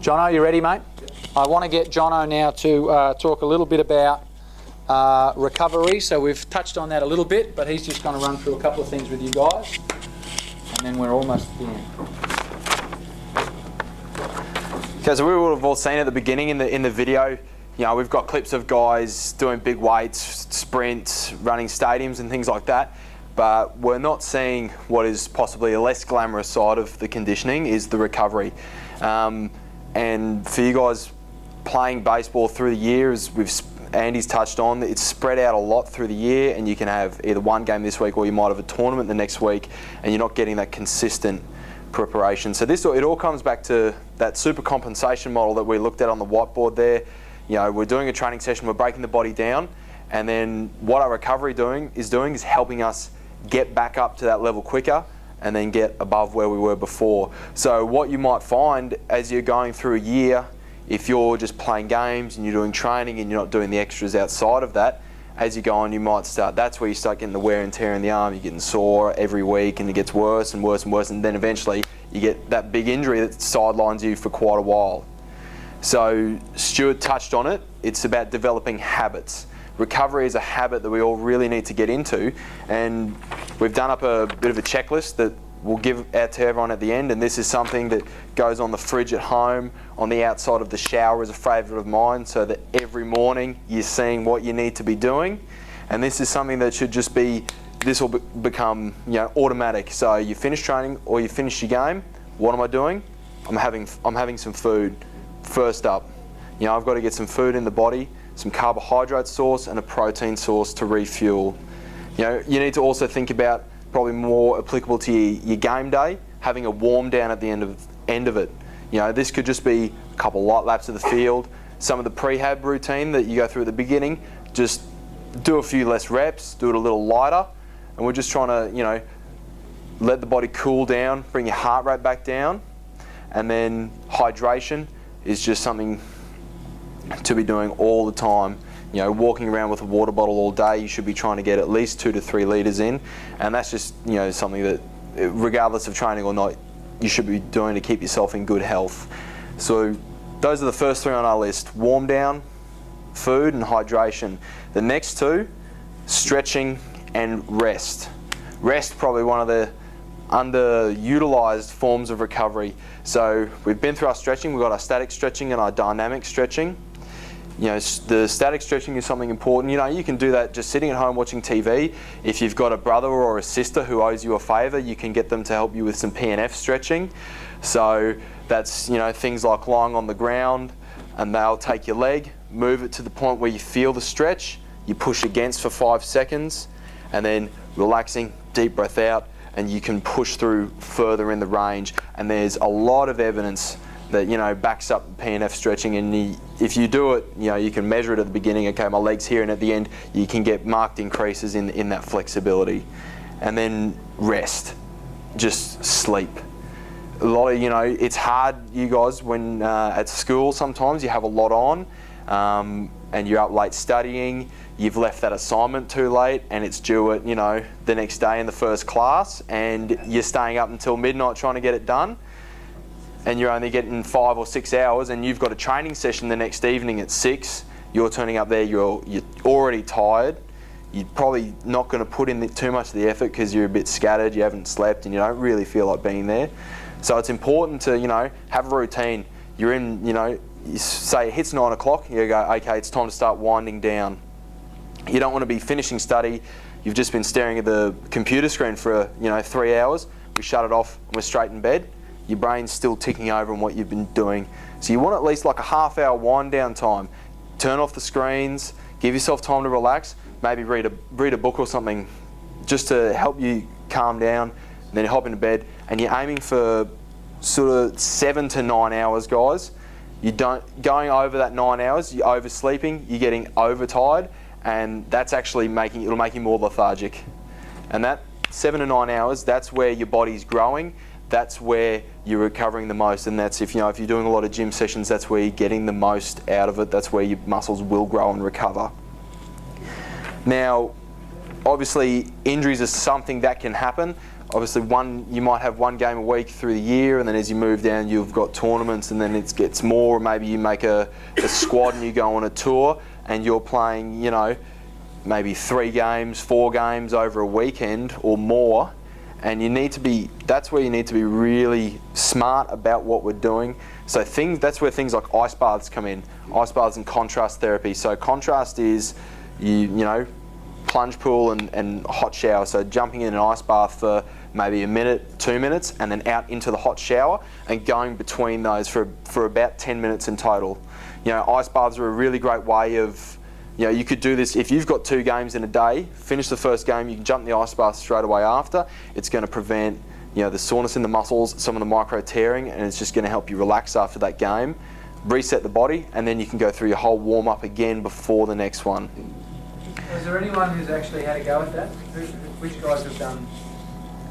Jono, you ready, mate? I want to get Jono now to talk a little bit about recovery. So we've touched on that a little bit, but he's just going to run through a couple of things with you guys, and then we're almost at the end. Okay, so we would have all seen at the beginning in the video, we've got clips of guys doing big weights, sprints, running stadiums and things like that, but we're not seeing what is possibly a less glamorous side of the conditioning, is the recovery. And for you guys playing baseball through the year, as Andy's touched on, it's spread out a lot through the year, and you can have either one game this week or you might have a tournament the next week, and you're not getting that consistent preparation. So it all comes back to that super compensation model that we looked at on the whiteboard there. We're doing a training session, we're breaking the body down, and then what our recovery is helping us get back up to that level quicker and then get above where we were before. So what you might find as you're going through a year, if you're just playing games and you're doing training and you're not doing the extras outside of that, as you go on, that's where you start getting the wear and tear in the arm. You're getting sore every week, and it gets worse and worse and worse, and then eventually you get that big injury that sidelines you for quite a while. So Stuart touched on it. It's about developing habits. Recovery is a habit that we all really need to get into, and we've done up a bit of a checklist that we'll give out to everyone at the end, and this is something that goes on the fridge at home, on the outside of the shower is a favourite of mine, so that every morning you're seeing what you need to be doing. And this is something that should just be, this will become automatic. So you finish training or you finish your game, what am I doing? I'm having some food first up. I've got to get some food in the body, some carbohydrate source and a protein source to refuel. You need to also think about, probably more applicable to your game day, having a warm down at the end of it. This could just be a couple light laps of the field, some of the prehab routine that you go through at the beginning, just do a few less reps, do it a little lighter, and we're just trying to, let the body cool down, bring your heart rate back down, and then hydration is just something to be doing all the time. Walking around with a water bottle all day, you should be trying to get at least 2 to 3 litres in, and that's just something that, regardless of training or not, you should be doing to keep yourself in good health. So those are the first 3 on our list: warm down, food and hydration. The next 2, stretching and rest. Rest, probably one of the underutilised forms of recovery. So we've been through our stretching, we've got our static stretching and our dynamic stretching. The static stretching is something important. You can do that just sitting at home watching TV. If you've got a brother or a sister who owes you a favour, you can get them to help you with some PNF stretching. So that's, things like lying on the ground, and they'll take your leg, move it to the point where you feel the stretch, you push against for 5 seconds, and then relaxing, deep breath out, and you can push through further in the range. And there's a lot of evidence that backs up PNF stretching, and if you do it, you can measure it at the beginning. Okay, my leg's here, and at the end, you can get marked increases in that flexibility. And then rest, just sleep. A lot of it's hard, you guys, when at school sometimes you have a lot on, and you're up late studying. You've left that assignment too late, and it's due at the next day in the first class, and you're staying up until midnight trying to get it done. And you're only getting 5 or 6 hours, and you've got a training session the next evening at 6. You're turning up there, you're already tired. You're probably not going to put in too much of the effort because you're a bit scattered, you haven't slept, and you don't really feel like being there. So it's important to have a routine. You're in, you say it hits 9 o'clock, you go, okay, it's time to start winding down. You don't want to be finishing study, you've just been staring at the computer screen for 3 hours. We shut it off and we're straight in bed. Your brain's still ticking over on what you've been doing. So you want at least like a half-hour wind down time. Turn off the screens, give yourself time to relax, maybe read a book or something just to help you calm down, and then hop into bed. And you're aiming for sort of 7 to 9 hours, guys. Going over that 9 hours, you're oversleeping, you're getting overtired, and that's actually it'll make you more lethargic. And that 7 to 9 hours, that's where your body's growing. That's where you're recovering the most, and that's if you're doing a lot of gym sessions, that's where you're getting the most out of it. That's where your muscles will grow and recover. Now, obviously, injuries are something that can happen. obviously you might have one game a week through the year, and then as you move down, you've got tournaments, and then it gets more. Maybe you make a squad and you go on a tour, and you're playing, you know, maybe 3 games, 4 games over a weekend or more. And that's where you need to be really smart about what we're doing. So that's where things like ice baths come in. Ice baths and contrast therapy. So contrast is, you know, plunge pool and hot shower. So jumping in an ice bath for maybe a minute, 2 minutes, and then out into the hot shower and going between those for about 10 minutes in total. You know, ice baths are a really great way of, you know, you could do this if you've got 2 games in a day. Finish the first game, you can jump in the ice bath straight away after. It's going to prevent, you know, the soreness in the muscles, some of the micro tearing, and it's just going to help you relax after that game, reset the body, and then you can go through your whole warm up again before the next one. Is there anyone who's actually had a go at that? Which guys have done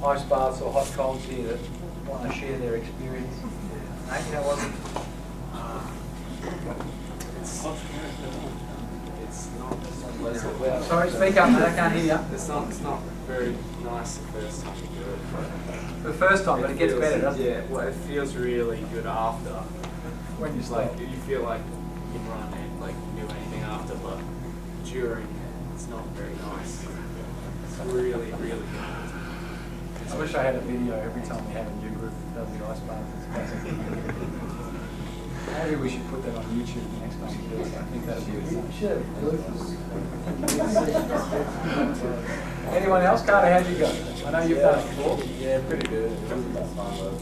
ice baths or hot colds here that want to share their experience? Nate, how was it? Sorry, speak up, mate. I can't hear you. It's not very nice the first time you do it. The first time, but it gets better, doesn't it? Yeah, well, it feels really good after. When you It's sleep. like, you feel like you can run and like do anything after, but during, it's not very nice. It's really, really good. I wish I had a video every time we have a new group that does the ice bath. It's fascinating. Maybe we should put that on YouTube the next time we do it. I think that'd be good. Anyone else? Carter, how'd you go? I know you've done it before. Yeah, pretty good. It wasn't that fun though.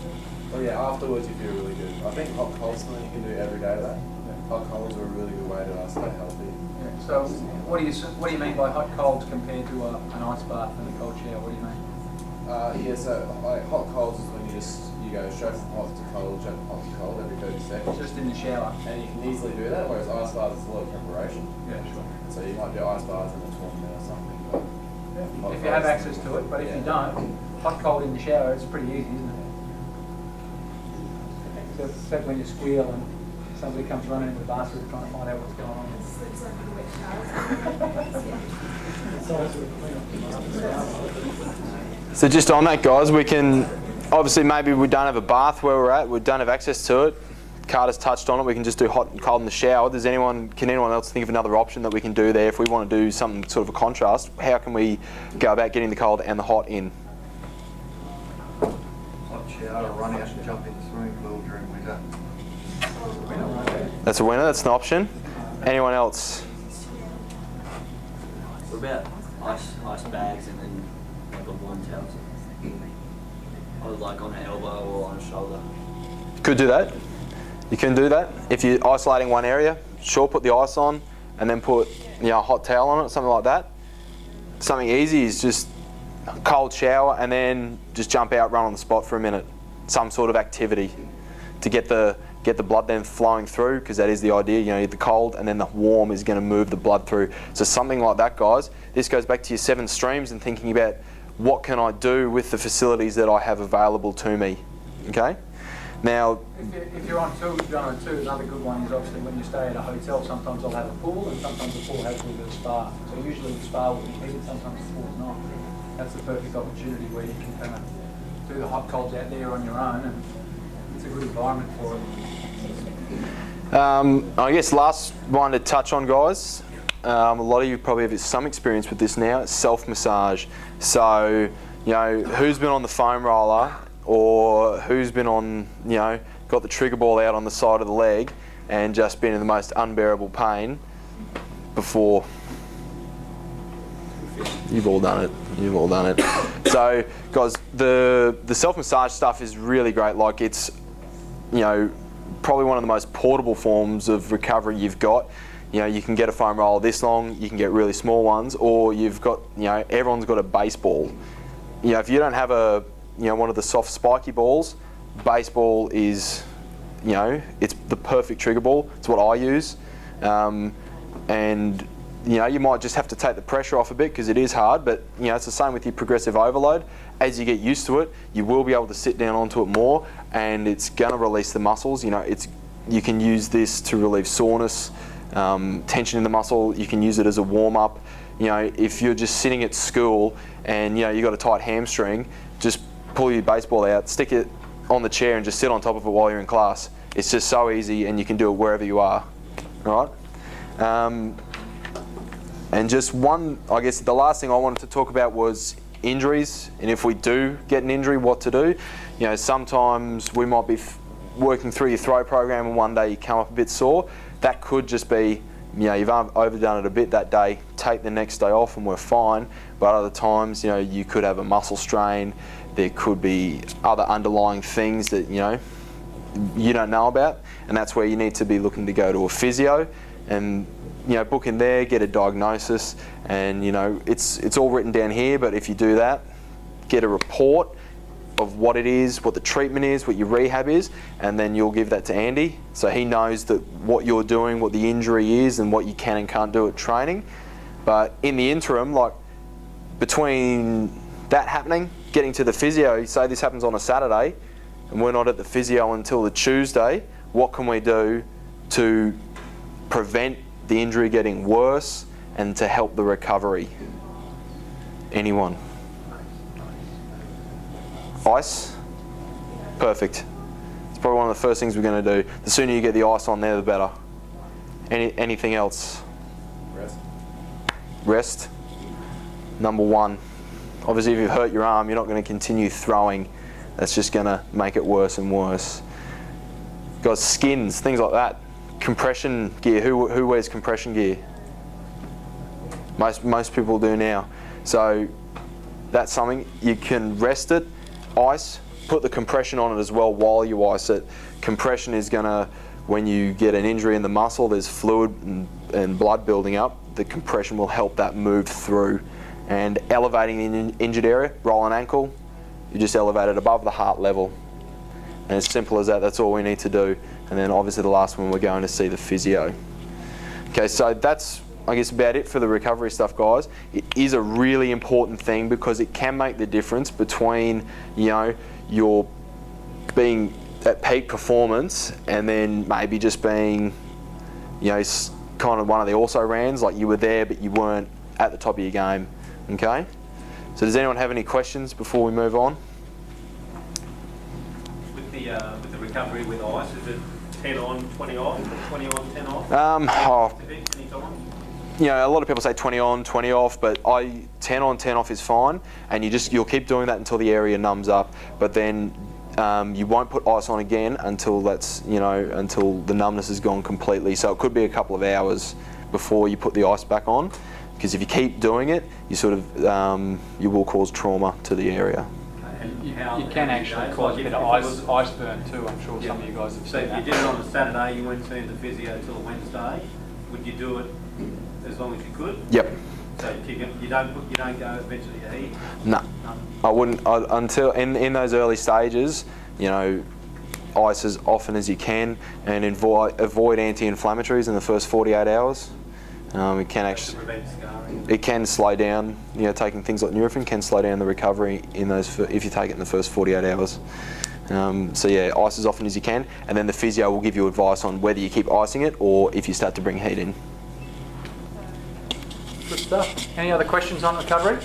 But yeah, afterwards you feel really good. I think hot cold something you can do every day though. Hot colds are a really good way to stay healthy. Yeah. So, what do you mean by hot colds compared to an ice bath and a cold shower? What do you mean? Yeah, so like hot colds is when you go straight from hot to cold, jump from hot to cold every 30 seconds. Just in the shower. And you can easily do that, whereas ice baths is a lot of preparation. Yeah, sure. So you might do ice baths in a tournament or something. But If you have access to it, but if you don't, hot cold in the shower, it's pretty easy, isn't it? Except when you squeal and somebody comes running into the bathroom trying to find out what's going on. So just on that, guys, we can, obviously maybe we don't have a bath where we're at, we don't have access to it. Carter's touched on it, we can just do hot and cold in the shower. Can anyone else think of another option that we can do there if we want to do something sort of a contrast? How can we go about getting the cold and the hot in? Hot shower, run out and jump in the swimming pool during winter. That's a winner, that's an option. Anyone else? What about ice bags and then like a warm towel? Or like on an elbow or on a shoulder? Could do that. You can do that. If you're isolating one area, sure, put the ice on and then put, you know, a hot towel on it, something like that. Something easy is just a cold shower and then just jump out, run on the spot for a minute. Some sort of activity to get the blood then flowing through, because that is the idea. You know, the cold and then the warm is going to move the blood through. So something like that, guys. This goes back to your 7 streams and thinking about what can I do with the facilities that I have available to me. Okay? Now, If you're on tour, another good one is obviously when you stay at a hotel, sometimes they'll have a pool and sometimes the pool has a little bit of spa. So usually the spa will be heated, sometimes the pool's not. That's the perfect opportunity where you can kind of do the hot colds out there on your own, and it's a good environment for it. I guess last one to touch on, guys. A lot of you probably have some experience with this now. It's self-massage. So, you know, who's been on the foam roller or who's been on, you know, got the trigger ball out on the side of the leg and just been in the most unbearable pain before? You've all done it. You've all done it. So, guys, the self-massage stuff is really great. Like, it's, you know, probably one of the most portable forms of recovery you've got. You know, you can get a foam roller this long, you can get really small ones, or you've got, you know, everyone's got a baseball. You know, if you don't have a, you know, one of the soft spiky balls, baseball is, you know, it's the perfect trigger ball. It's what I use. And, you know, you might just have to take the pressure off a bit because it is hard, but, you know, it's the same with your progressive overload. As you get used to it, you will be able to sit down onto it more and it's gonna release the muscles. You know, you can use this to relieve soreness, tension in the muscle. You can use it as a warm up. You know, if you're just sitting at school and, you know, you've got a tight hamstring, just pull your baseball out, stick it on the chair and just sit on top of it while you're in class. It's just so easy, and you can do it wherever you are, right? And just one, I guess the last thing I wanted to talk about was injuries, and if we do get an injury, what to do. You know, sometimes we might be working through your throw program and one day you come up a bit sore. That could just be, you know, you've overdone it a bit that day, take the next day off and we're fine. But other times, you know, you could have a muscle strain, there could be other underlying things that, you know, you don't know about, and that's where you need to be looking to go to a physio and, you know, book in there, get a diagnosis, and, you know, it's all written down here, but if you do that, get a report of what it is, what the treatment is, what your rehab is, and then you'll give that to Andy so he knows that what you're doing, what the injury is, and what you can and can't do at training. But in the interim, like between that happening, getting to the physio, say this happens on a Saturday and we're not at the physio until the Tuesday, what can we do to prevent the injury getting worse and to help the recovery? Anyone? Ice? Perfect. It's probably one of the first things we're going to do. The sooner you get the ice on there, the better. Anything else? Rest. Rest. Number one. Obviously, if you've hurt your arm, you're not going to continue throwing. That's just going to make it worse and worse. Guys, skins, things like that. Compression gear. Who wears compression gear? Most people do now. So that's something you can rest it, ice, put the compression on it as well while you ice it. Compression is going to, when you get an injury in the muscle, there's fluid and blood building up, the compression will help that move through. And elevating the injured area, roll an ankle, you just elevate it above the heart level. And as simple as that, that's all we need to do. And then obviously the last one, we're going to see the physio. Okay, so that's, I guess, about it for the recovery stuff, guys. It is a really important thing because it can make the difference between, you know, your being at peak performance and then maybe just being, you know, kind of one of the also-rans, like you were there but you weren't at the top of your game. Okay? So does anyone have any questions before we move on? With the recovery with ice, is it 10 on, 20 off, or 20 on, 10 off? Any time? You know, a lot of people say 20 on, 20 off, but 10 on, 10 off is fine, and you'll keep doing that until the area numbs up. But then you won't put ice on again until until the numbness is gone completely. So it could be a couple of hours before you put the ice back on, because if you keep doing it, you sort of you will cause trauma to the area. You can actually cause a bit of ice burn too. I'm sure some of you guys have So seen if that. you did it on a Saturday, you weren't seeing the physio till Wednesday, would you do it as long as you could? Yep. So you don't go eventually to heat? No, I wouldn't until in those early stages. You know, ice as often as you can, and avoid anti-inflammatories in the first 48 hours. It can actually, Prevent scarring? it can slow down. You know, taking things like Nurofen can slow down the recovery in those if you take it in the first 48 hours. So yeah, ice as often as you can, and then the physio will give you advice on whether you keep icing it or if you start to bring heat in. Good stuff. Any other questions on recovery?